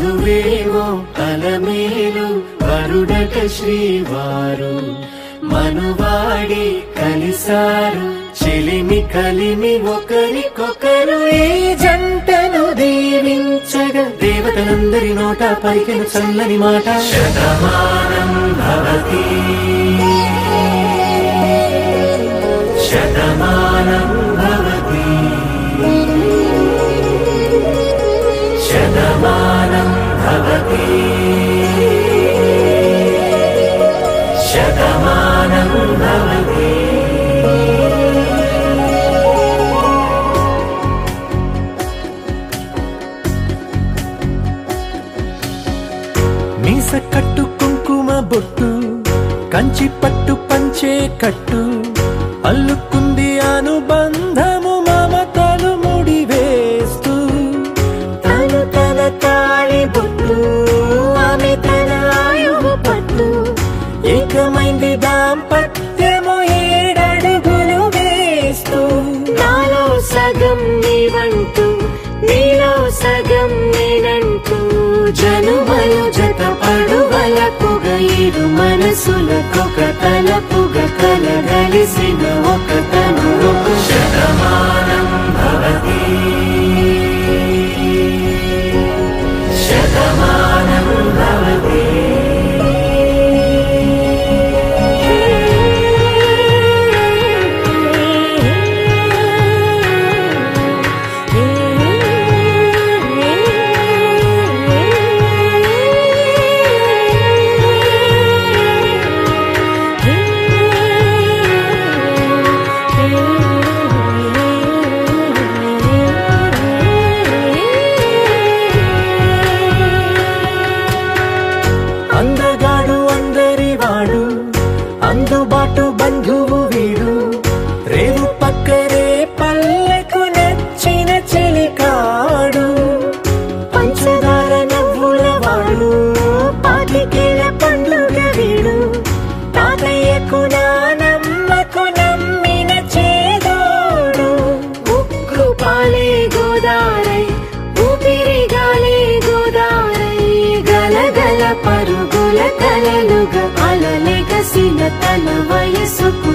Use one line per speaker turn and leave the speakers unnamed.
వధువేవో అలమేలు వరుడట శ్రీవారు మనువాడి కలిసారు చెలిమి కలిమి ఒకరికొకరు ఈ జంటను దీవించగా దేవతలందరి నోట పలికిన చల్లని మాట శతమానం భవతి శతమానం భవతి శతమానం భవతి శతమానం భవతి మీస కట్టు కుంకుమ బొట్టు కంచి పట్టు పంచే కట్టు అల్లుకుంది అనుబంధము మమతలు ముడివేస్తూ
తను తన తాళి బొట్టు ఆమె తన ఆయువు పట్టు
ఏకమైంది దాంపత్యము 7 అడుగులు వేస్తూ
నాలో సగం నీవంటూ నీలో సగం నేనంటూ
జనుమలు జత పడువలపుగ ఇరు మనసులకొక తలపుగ కలగలిసిన ఒక తను శతమానం భవతి శతమానం భవతి అందగాడు అందరివాడు అందుబాటు బంధువు వీడు రేవు పక్కరే పల్లెకు నచ్చిన చెలికాడు
పంచదార నవ్వుల వాడు పాతికేల పండుగ వీడు
తాతయ్యకు నానమ్మకు నమ్మిన చేదోడు
ఉక్కు పాలే గోదారై ఊపిరి గాలే గోదారై
గలగల పరుగుల కలలుగా అలలెగసిన తన వయసుకు